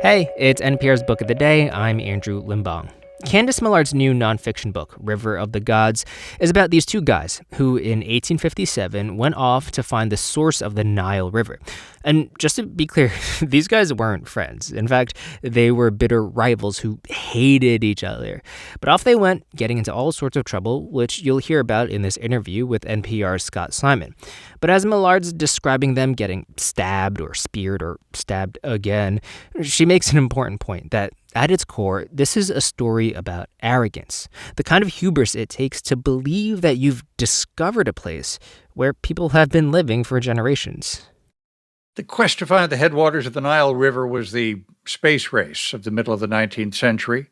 Hey, it's NPR's Book of the Day. I'm Andrew Limbong. Candice Millard's new nonfiction book, River of the Gods, is about these two guys who, in 1857, went off to find the source of the Nile River. And just to be clear, these guys weren't friends. In fact, they were bitter rivals who hated each other. But off they went, getting into all sorts of trouble, which you'll hear about in this interview with NPR's Scott Simon. But as Millard's describing them getting stabbed or speared or stabbed again, she makes an important point that at its core, this is a story about arrogance, the kind of hubris it takes to believe that you've discovered a place where people have been living for generations. The quest to find the headwaters of the Nile River was the space race of the middle of the 19th century.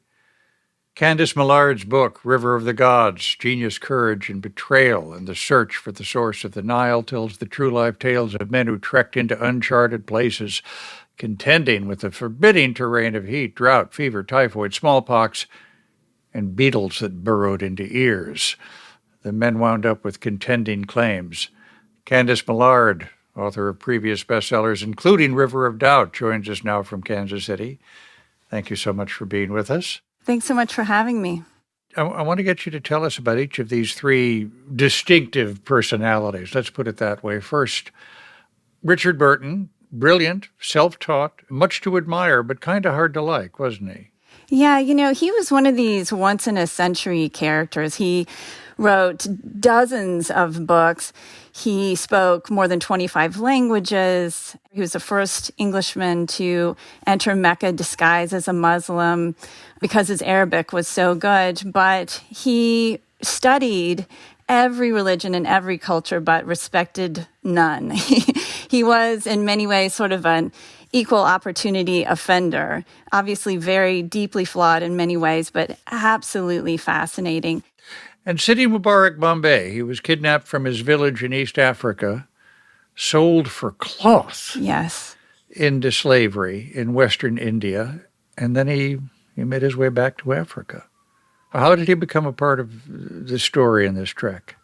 Candice Millard's book, River of the Gods, Genius, Courage, and Betrayal in the Search for the Source of the Nile, tells the true-life tales of men who trekked into uncharted places, contending with the forbidding terrain of heat, drought, fever, typhoid, smallpox, and beetles that burrowed into ears. The men wound up with contending claims. Candice Millard, author of previous bestsellers, including River of Doubt, joins us now from Kansas City. Thank you so much for being with us. Thanks so much for having me. I want to get you to tell us about each of these three distinctive personalities. Let's put it that way. First, Richard Burton. Brilliant, self-taught, much to admire, but kind of hard to like, wasn't he? Yeah, he was one of these once-in-a-century characters. He wrote dozens of books. He spoke more than 25 languages. He was the first Englishman to enter Mecca disguised as a Muslim because his Arabic was so good. But he studied every religion and every culture, but respected none. He was, in many ways, sort of an equal opportunity offender, obviously very deeply flawed in many ways, but absolutely fascinating. And Sidi Mubarak Bombay, he was kidnapped from his village in East Africa, sold for cloth. Yes. Into slavery in Western India, and then he made his way back to Africa. How did he become a part of the story in this trek?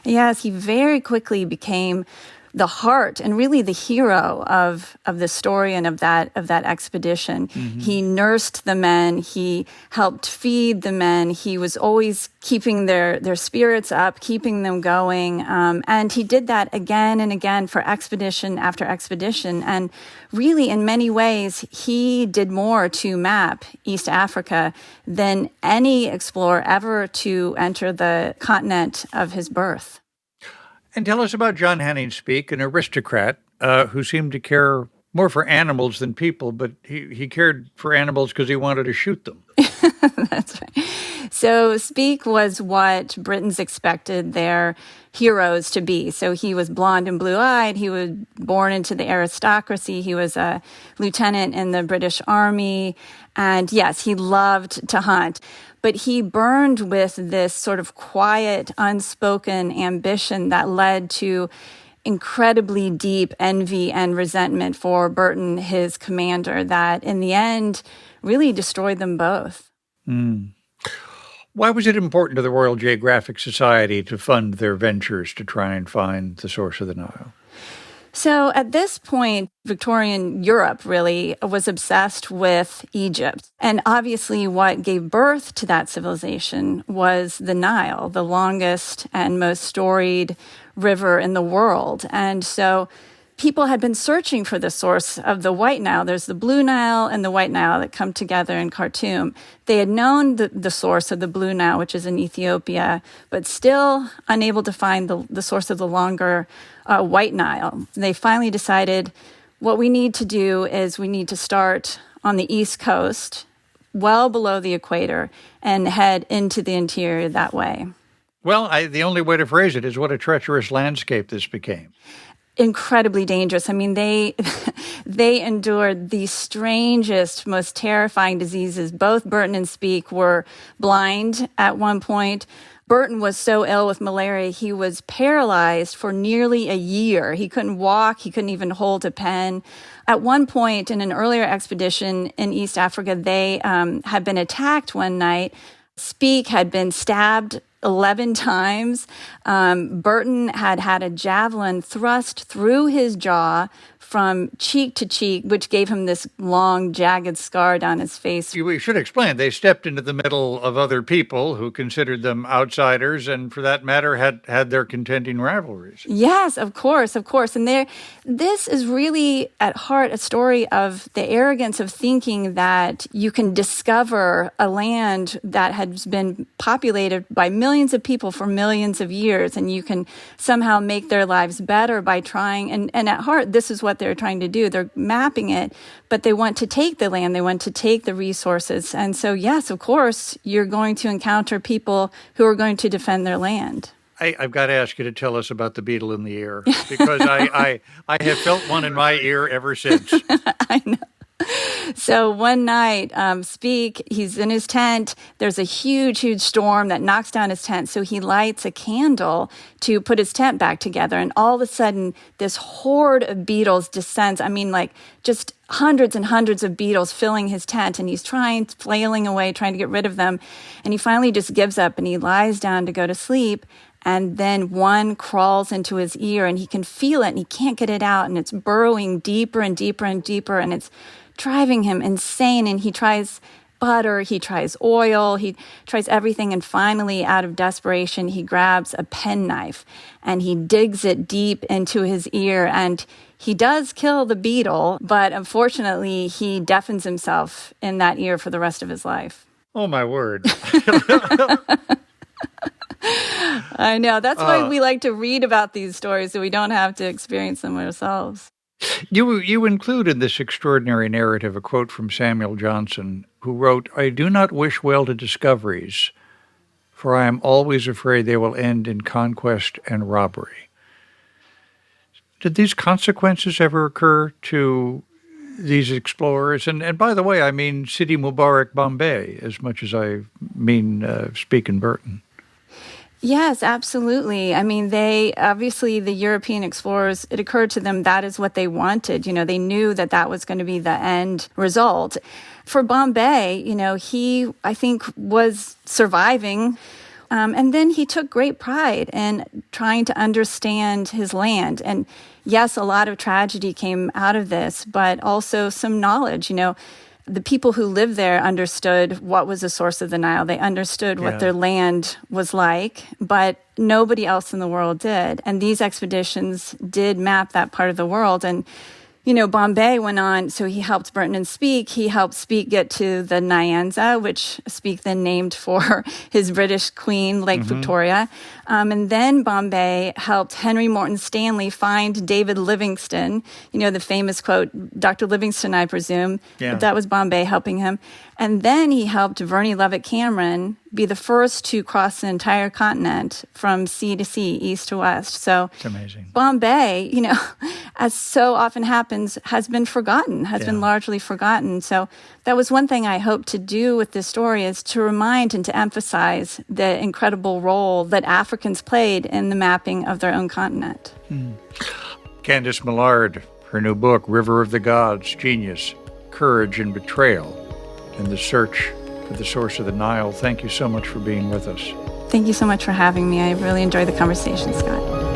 Yes, he very quickly became the heart and really the hero of the story and of that expedition. Mm-hmm. He nursed the men. He helped feed the men. He was always keeping their spirits up, keeping them going. And he did that again and again for expedition after expedition. And really, in many ways, he did more to map East Africa than any explorer ever to enter the continent of his birth. And tell us about John Hanning Speke, an aristocrat who seemed to care more for animals than people, but he cared for animals because he wanted to shoot them. That's right. So Speke was what Britons expected their heroes to be. So he was blonde and blue-eyed. He was born into the aristocracy. He was a lieutenant in the British Army. And yes, he loved to hunt. But he burned with this sort of quiet, unspoken ambition that led to incredibly deep envy and resentment for Burton, his commander, that in the end really destroyed them both. Mm. Why was it important to the Royal Geographic Society to fund their ventures to try and find the source of the Nile? So at this point, Victorian Europe really was obsessed with Egypt. And obviously what gave birth to that civilization was the Nile, the longest and most storied river in the world. And so people had been searching for the source of the White Nile. There's the Blue Nile and the White Nile that come together in Khartoum. They had known the source of the Blue Nile, which is in Ethiopia, but still unable to find the source of the longer White Nile. They finally decided what we need to do is we need to start on the East Coast, well below the equator, and head into the interior that way. Well, the only way to phrase it is what a treacherous landscape this became. Incredibly dangerous. I mean, they endured the strangest, most terrifying diseases. Both Burton and Speke were blind at one point. Burton was so ill with malaria, he was paralyzed for nearly a year. He couldn't walk. He couldn't even hold a pen. At one point in an earlier expedition in East Africa, they had been attacked one night. Speke had been stabbed 11 times. Burton had had a javelin thrust through his jaw from cheek to cheek, which gave him this long, jagged scar down his face. We should explain. They stepped into the middle of other people who considered them outsiders and, for that matter, had their contending rivalries. Yes, of course. And this is really at heart a story of the arrogance of thinking that you can discover a land that has been populated by millions of people for millions of years, and you can somehow make their lives better by trying. And at heart, this is what they're trying to do. They're mapping it, but they want to take the land. They want to take the resources. And so, yes, of course, you're going to encounter people who are going to defend their land. I've got to ask you to tell us about the beetle in the ear, because I have felt one in my ear ever since. I know. So one night, he's in his tent. There's a huge, huge storm that knocks down his tent. So he lights a candle to put his tent back together. And all of a sudden, this horde of beetles descends. I mean, like just hundreds and hundreds of beetles filling his tent. And he's flailing away, trying to get rid of them. And he finally just gives up and he lies down to go to sleep. And then one crawls into his ear and he can feel it and he can't get it out. And it's burrowing deeper and deeper and deeper. And it's driving him insane. And he tries butter, he tries oil, he tries everything. And finally, out of desperation, he grabs a penknife and he digs it deep into his ear. And he does kill the beetle, but unfortunately, he deafens himself in that ear for the rest of his life. Oh, my word. I know. That's why we like to read about these stories so we don't have to experience them ourselves. You include in this extraordinary narrative a quote from Samuel Johnson, who wrote, "I do not wish well to discoveries, for I am always afraid they will end in conquest and robbery." Did these consequences ever occur to these explorers? And by the way, I mean Sidi Mubarak, Bombay, as much as I mean speak in Burton. Yes, absolutely. I mean, the European explorers, it occurred to them that is what they wanted. You know, they knew that that was going to be the end result. For Bombay, he, I think, was surviving. And then he took great pride in trying to understand his land. And yes, a lot of tragedy came out of this, but also some knowledge. The people who lived there understood what was the source of the Nile. They understood what their land was like, but nobody else in the world did. And these expeditions did map that part of the world. And, Bombay went on, so he helped Burton and Speke. He helped Speke get to the Nyanza, which Speke then named for his British queen, Lake Victoria. And then Bombay helped Henry Morton Stanley find David Livingstone, the famous quote, Dr. Livingstone, I presume. Yeah. But that was Bombay helping him. And then he helped Verney Leavitt Cameron be the first to cross the entire continent from sea to sea, east to west. So it's amazing. Bombay, as so often happens, has been forgotten, has been largely forgotten. So that was one thing I hope to do with this story, is to remind and to emphasize the incredible role that Africans played in the mapping of their own continent. Candice Millard, her new book, River of the Gods, Genius, Courage, and Betrayal, in the search for the source of the Nile. Thank you so much for being with us. Thank you so much for having me. I really enjoyed the conversation, Scott.